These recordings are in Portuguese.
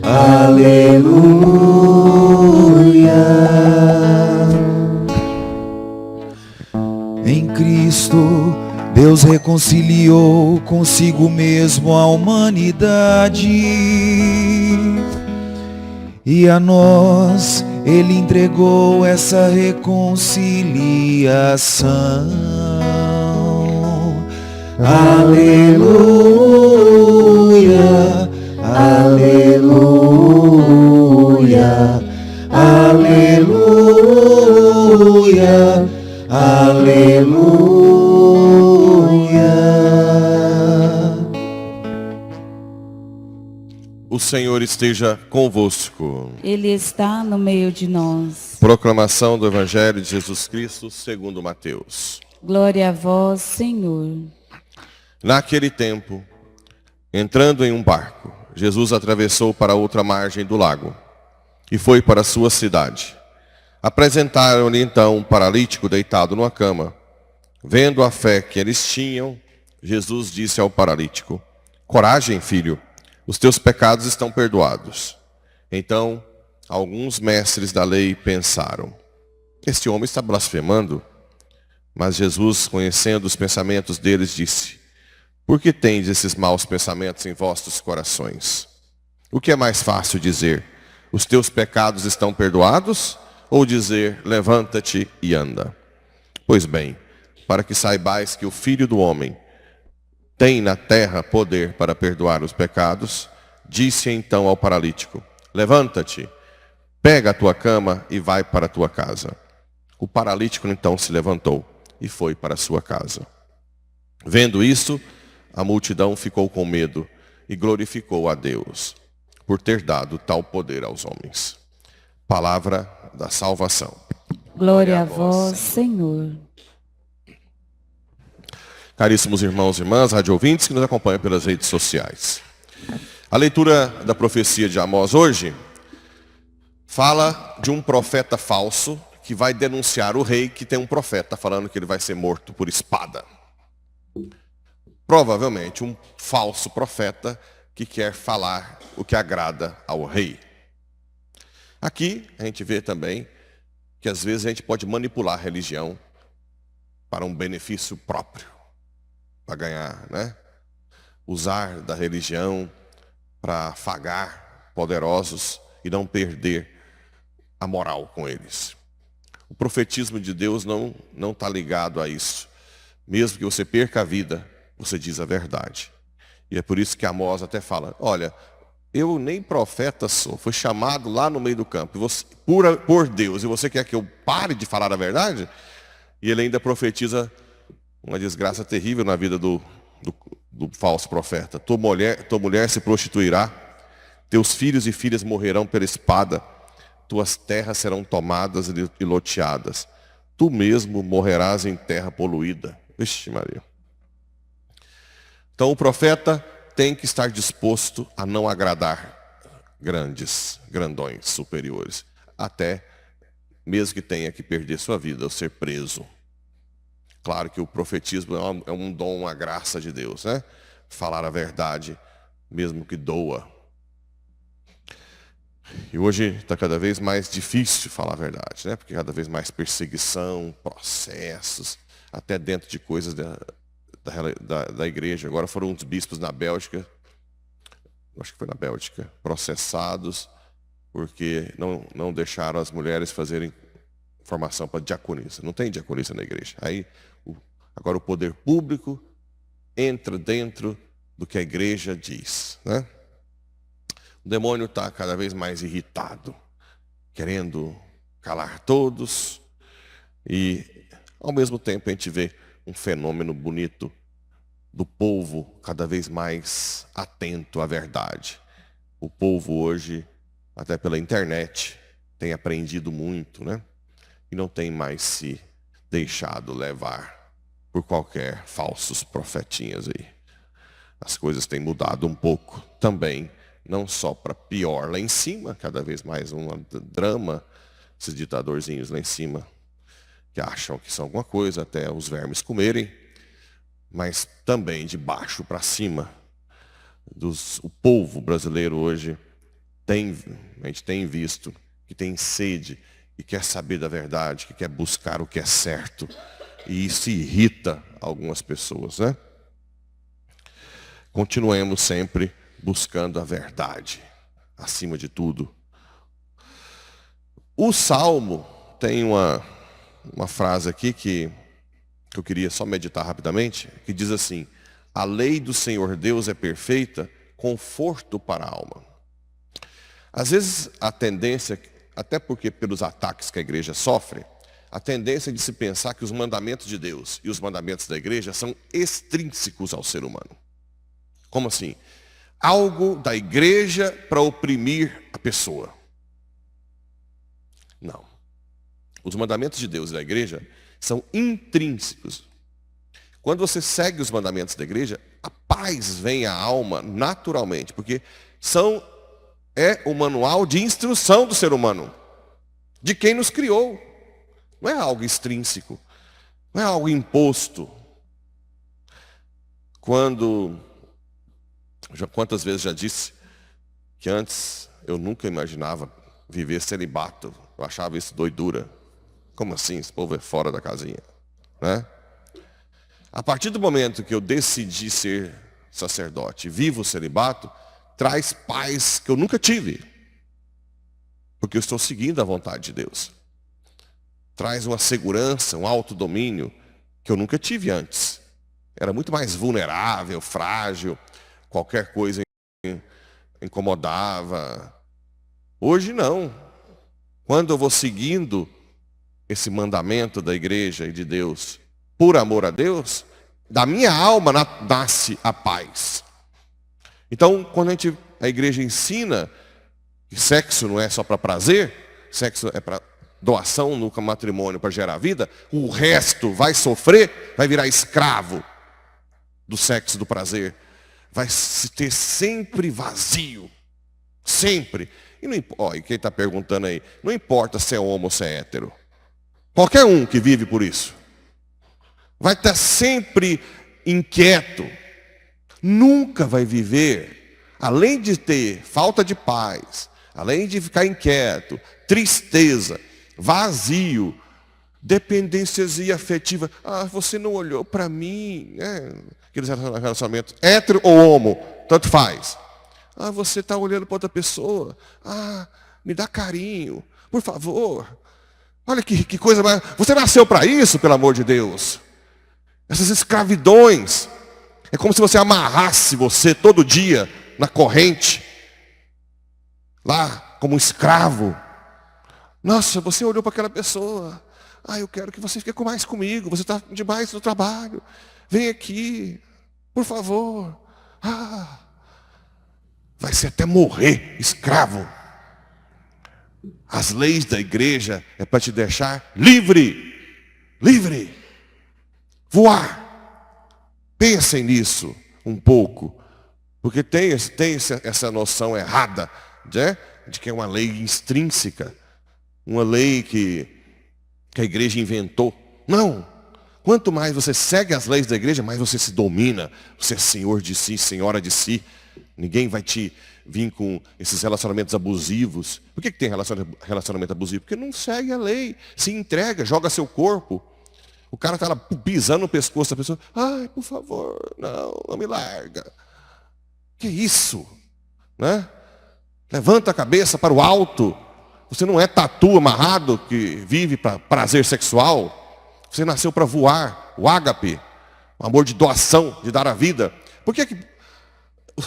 Aleluia. Em Cristo, Deus reconciliou consigo mesmo a humanidade, e a nós Ele entregou essa reconciliação. Aleluia, aleluia, aleluia, aleluia. O Senhor esteja convosco. Ele está no meio de nós. Proclamação do Evangelho de Jesus Cristo segundo Mateus. Glória a vós, Senhor. Naquele tempo, entrando em um barco, Jesus atravessou para outra margem do lago e foi para a sua cidade. Apresentaram-lhe então um paralítico deitado numa cama. Vendo a fé que eles tinham, Jesus disse ao paralítico: coragem, filho, os teus pecados estão perdoados. Então, alguns mestres da lei pensaram: este homem está blasfemando. Mas Jesus, conhecendo os pensamentos deles, disse: por que tendes esses maus pensamentos em vossos corações? O que é mais fácil dizer: os teus pecados estão perdoados? Ou dizer: levanta-te e anda? Pois bem, para que saibais que o Filho do Homem tem na terra poder para perdoar os pecados, disse então ao paralítico: levanta-te, pega a tua cama e vai para a tua casa. O paralítico então se levantou e foi para a sua casa. Vendo isso, a multidão ficou com medo e glorificou a Deus por ter dado tal poder aos homens. Palavra da salvação. Glória a vós, Senhor. Caríssimos irmãos e irmãs, rádio ouvintes que nos acompanham pelas redes sociais. A leitura da profecia de Amós hoje fala de um profeta falso que vai denunciar o rei que tem um profeta falando que ele vai ser morto por espada. Provavelmente um falso profeta que quer falar o que agrada ao rei. Aqui a gente vê também que às vezes a gente pode manipular a religião para um benefício próprio, para ganhar, né? Usar da religião para afagar poderosos e não perder a moral com eles. O profetismo de Deus não está ligado a isso. Mesmo que você perca a vida, você diz a verdade. E é por isso que Amós até fala: olha, eu nem profeta sou, fui chamado lá no meio do campo, você, por Deus, e você quer que eu pare de falar a verdade? E ele ainda profetiza uma desgraça terrível na vida do falso profeta. Tua mulher se prostituirá, teus filhos e filhas morrerão pela espada, tuas terras serão tomadas e loteadas, tu mesmo morrerás em terra poluída. Vixe Maria. Então o profeta tem que estar disposto a não agradar grandões, superiores, até mesmo que tenha que perder sua vida ou ser preso. Claro que o profetismo é um dom, uma graça de Deus, né? Falar a verdade, mesmo que doa. E hoje está cada vez mais difícil falar a verdade, né? Porque cada vez mais perseguição, processos, até dentro de coisas da igreja. Agora foram uns bispos na Bélgica, acho que foi na Bélgica, processados porque não deixaram as mulheres fazerem formação para diaconisa. Não tem diaconisa na igreja. Aí agora o poder público entra dentro do que a igreja diz, né? O demônio está cada vez mais irritado, querendo calar todos, e ao mesmo tempo a gente vê um fenômeno bonito do povo cada vez mais atento à verdade. O povo hoje, até pela internet, tem aprendido muito, né? E não tem mais se deixado levar por qualquer falsos profetinhas aí. As coisas têm mudado um pouco também, não só para pior lá em cima, cada vez mais um drama, esses ditadorzinhos lá em cima. que acham que são alguma coisa, até os vermes comerem, mas também de baixo para cima. O povo brasileiro hoje, a gente tem visto que tem sede, que quer saber da verdade, que quer buscar o que é certo. E isso irrita algumas pessoas, né? Continuemos sempre buscando a verdade, acima de tudo. O Salmo tem uma frase aqui que eu queria só meditar rapidamente, que diz assim: a lei do Senhor Deus é perfeita, conforto para a alma. Às vezes a tendência, até porque pelos ataques que a igreja sofre, a tendência é de se pensar que os mandamentos de Deus e os mandamentos da igreja são extrínsecos ao ser humano. Como assim? Algo da igreja para oprimir a pessoa. Não. Os mandamentos de Deus e da igreja são intrínsecos. Quando você segue os mandamentos da igreja, a paz vem à alma naturalmente, porque é o manual de instrução do ser humano, de quem nos criou. Não é algo extrínseco, não é algo imposto. Quantas vezes já disse que antes eu nunca imaginava viver celibato. Eu achava isso doidura. Como assim? Esse povo é fora da casinha, né? A partir do momento que eu decidi ser sacerdote, vivo o celibato, traz paz que eu nunca tive. Porque eu estou seguindo a vontade de Deus. Traz uma segurança, um autodomínio que eu nunca tive antes. Era muito mais vulnerável, frágil, qualquer coisa incomodava. Hoje não. Quando eu vou seguindo esse mandamento da igreja e de Deus, por amor a Deus, da minha alma nasce a paz. Então, quando a igreja ensina que sexo não é só para prazer, sexo é para doação no matrimônio para gerar vida, o resto vai sofrer, vai virar escravo do sexo, do prazer. Vai se ter sempre vazio. Sempre. E quem está perguntando aí, não importa se é homo ou se é hétero. Qualquer um que vive por isso vai estar sempre inquieto. Nunca vai viver, além de ter falta de paz, além de ficar inquieto, tristeza, vazio, dependência afetiva. Ah, você não olhou para mim, né? Aqueles relacionamentos, hétero ou homo, tanto faz. Ah, você está olhando para outra pessoa. Ah, me dá carinho, por favor. Olha que coisa mais. Você nasceu para isso, pelo amor de Deus. Essas escravidões. É como se você amarrasse você todo dia na corrente. Lá, como um escravo. Nossa, você olhou para aquela pessoa. Ah, eu quero que você fique mais comigo. Você está demais no trabalho. Vem aqui, por favor. Ah, vai ser até morrer escravo. As leis da igreja é para te deixar livre. Livre. Voar. Pensem nisso um pouco. Porque tem essa noção errada, né? De que é uma lei extrínseca. Uma lei que a igreja inventou. Não. Quanto mais você segue as leis da igreja, mais você se domina. Você é senhor de si, senhora de si. Ninguém vai te vir com esses relacionamentos abusivos. Por que tem relacionamento abusivo? Porque não segue a lei. Se entrega, joga seu corpo. O cara está lá pisando no pescoço da pessoa. Ai, por favor, não me larga. Que isso? Né? Levanta a cabeça para o alto. Você não é tatu amarrado que vive para prazer sexual. Você nasceu para voar. O ágape. O amor de doação, de dar a vida. Por que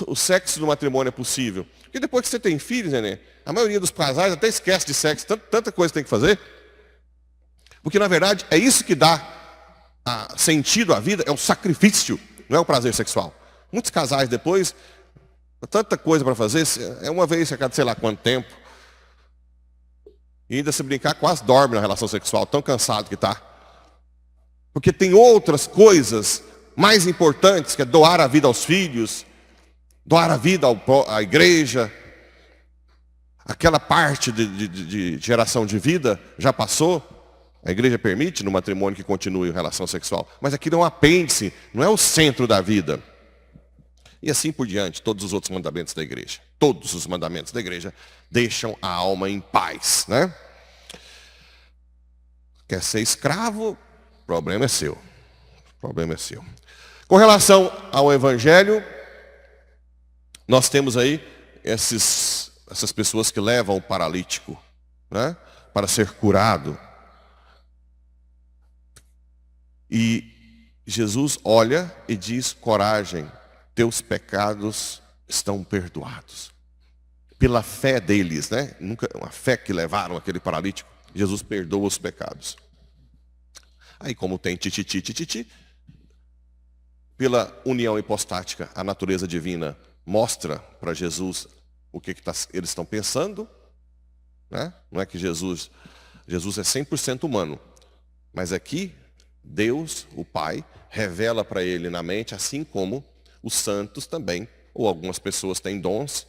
o sexo no matrimônio é possível? Porque depois que você tem filhos, neném, a maioria dos casais até esquece de sexo. Tanta coisa tem que fazer. Porque, na verdade, é isso que dá sentido à vida, é o sacrifício, não é o prazer sexual. Muitos casais depois, tanta coisa para fazer, é uma vez a cada sei lá quanto tempo. E ainda se brincar, quase dorme na relação sexual, tão cansado que está. Porque tem outras coisas mais importantes, que é doar a vida aos filhos, doar a vida à igreja. Aquela parte de geração de vida já passou. A igreja permite no matrimônio que continue a relação sexual, mas aquilo é um apêndice, não é o centro da vida. E assim por diante, todos os outros mandamentos da igreja. Todos os mandamentos da igreja deixam a alma em paz, né? Quer ser escravo? O problema é seu. O problema é seu. Com relação ao evangelho, nós temos aí essas pessoas que levam o paralítico, né, para ser curado. E Jesus olha e diz: coragem, teus pecados estão perdoados. Pela fé deles, né? Uma fé que levaram aquele paralítico, Jesus perdoa os pecados. Aí, como tem tititi, pela união hipostática, a natureza divina mostra para Jesus o que eles estão pensando, né? Não é que Jesus é 100% humano, mas aqui Deus, o Pai, revela para ele na mente, assim como os santos também, ou algumas pessoas têm dons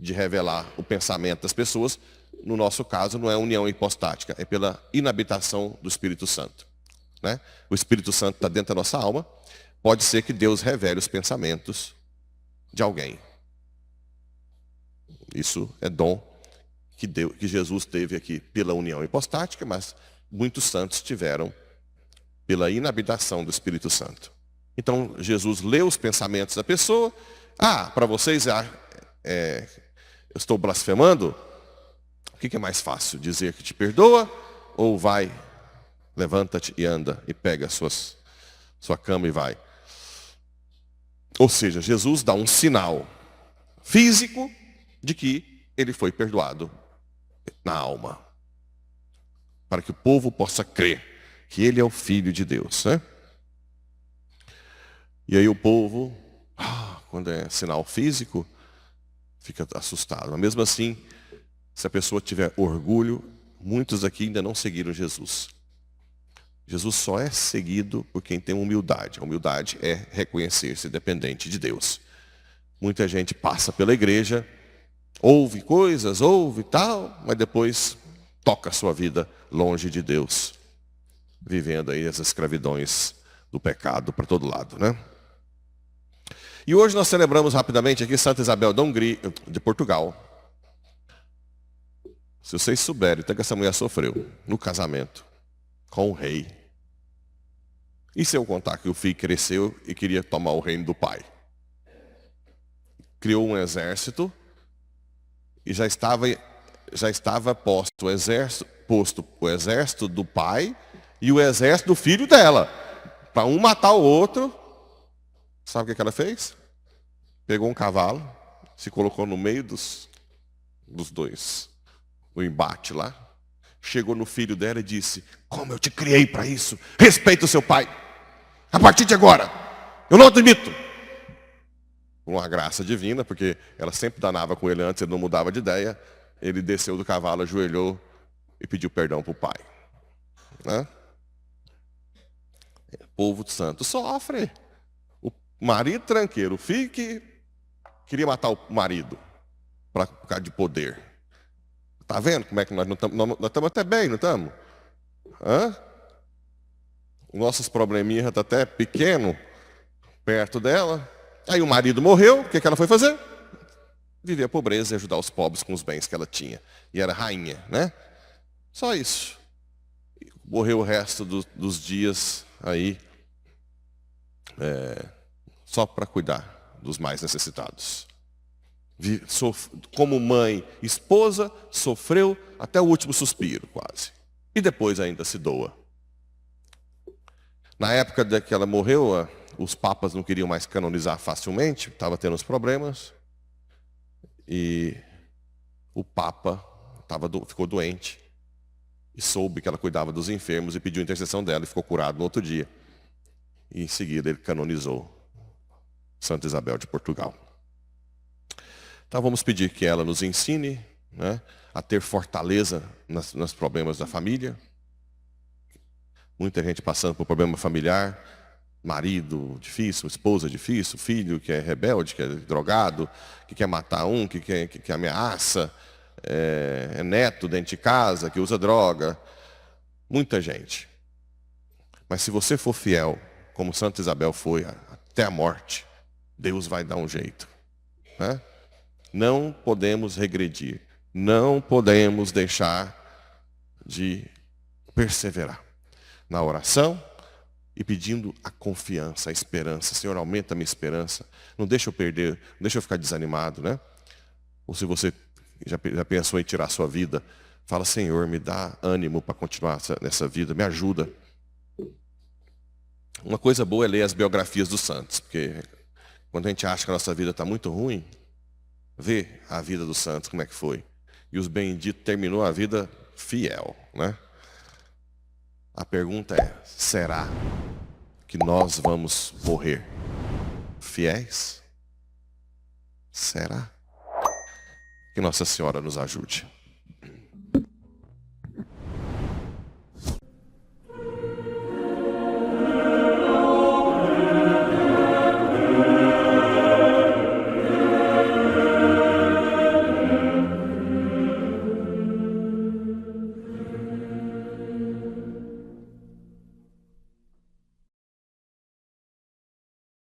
de revelar o pensamento das pessoas. No nosso caso, não é união hipostática, é pela inabitação do Espírito Santo, né? O Espírito Santo está dentro da nossa alma. Pode ser que Deus revele os pensamentos de alguém. Isso é dom que Jesus teve aqui pela união hipostática, mas muitos santos tiveram pela inabitação do Espírito Santo. Então, Jesus lê os pensamentos da pessoa. Para vocês, eu estou blasfemando? O que é mais fácil? Dizer que te perdoa? Ou vai, levanta-te e anda e pega sua cama e vai? Ou seja, Jesus dá um sinal físico de que ele foi perdoado na alma, para que o povo possa crer que ele é o Filho de Deus, né? E aí o povo, quando é sinal físico, fica assustado. Mas mesmo assim, se a pessoa tiver orgulho, muitos aqui ainda não seguiram Jesus. Jesus só é seguido por quem tem humildade. A humildade é reconhecer-se dependente de Deus. Muita gente passa pela igreja, ouve coisas, ouve tal, mas depois toca a sua vida longe de Deus, vivendo aí as escravidões do pecado para todo lado, né? E hoje nós celebramos rapidamente aqui Santa Isabel de Portugal. Se vocês souberem, até que essa mulher sofreu no casamento com o rei. E se eu contar que o filho cresceu e queria tomar o reino do pai? Criou um exército e já estava posto o exército do pai e o exército do filho dela, para um matar o outro. Sabe o que ela fez? Pegou um cavalo, se colocou no meio dos dois, no embate lá, chegou no filho dela e disse: como eu te criei para isso, respeita o seu pai, a partir de agora, eu não admito. Com uma graça divina, porque ela sempre danava com ele antes, ele não mudava de ideia, ele desceu do cavalo, ajoelhou e pediu perdão para o pai, né? O povo santo sofre. O marido tranqueiro, o filho que queria matar o marido por causa de poder. Está vendo como é que nós não estamos? Nós estamos até bem, não estamos? Nossos probleminhas estão até pequeno perto dela. Aí o marido morreu, o que ela foi fazer? Viver a pobreza e ajudar os pobres com os bens que ela tinha. E era rainha, né? Só isso. Morreu o resto dos dias aí, só para cuidar dos mais necessitados. Como mãe, esposa, sofreu até o último suspiro, quase. E depois ainda se doa. Na época que ela morreu, os papas não queriam mais canonizar facilmente, estava tendo uns problemas. E o papa ficou doente. E soube que ela cuidava dos enfermos e pediu a intercessão dela e ficou curado no outro dia. E em seguida ele canonizou Santa Isabel de Portugal. Então vamos pedir que ela nos ensine, né, a ter fortaleza nos problemas da família. Muita gente passando por problema familiar, marido difícil, esposa difícil, filho que é rebelde, que é drogado, que quer matar que ameaça, neto dentro de casa, que usa droga. muita gente. Mas se você for fiel, como Santa Isabel foi até a morte, Deus vai dar um jeito, né? Não podemos regredir. Não podemos deixar de perseverar na oração e pedindo a confiança, a esperança. Senhor, aumenta a minha esperança. Não deixa eu perder, não deixa eu ficar desanimado, né? Ou se você já pensou em tirar a sua vida, fala, Senhor, me dá ânimo para continuar nessa vida, me ajuda. Uma coisa boa é ler as biografias dos santos, porque quando a gente acha que a nossa vida está muito ruim, vê a vida dos santos, como é que foi. E os benditos terminou a vida fiel, né? A pergunta é, será que nós vamos morrer fiéis? Será? Que Nossa Senhora nos ajude.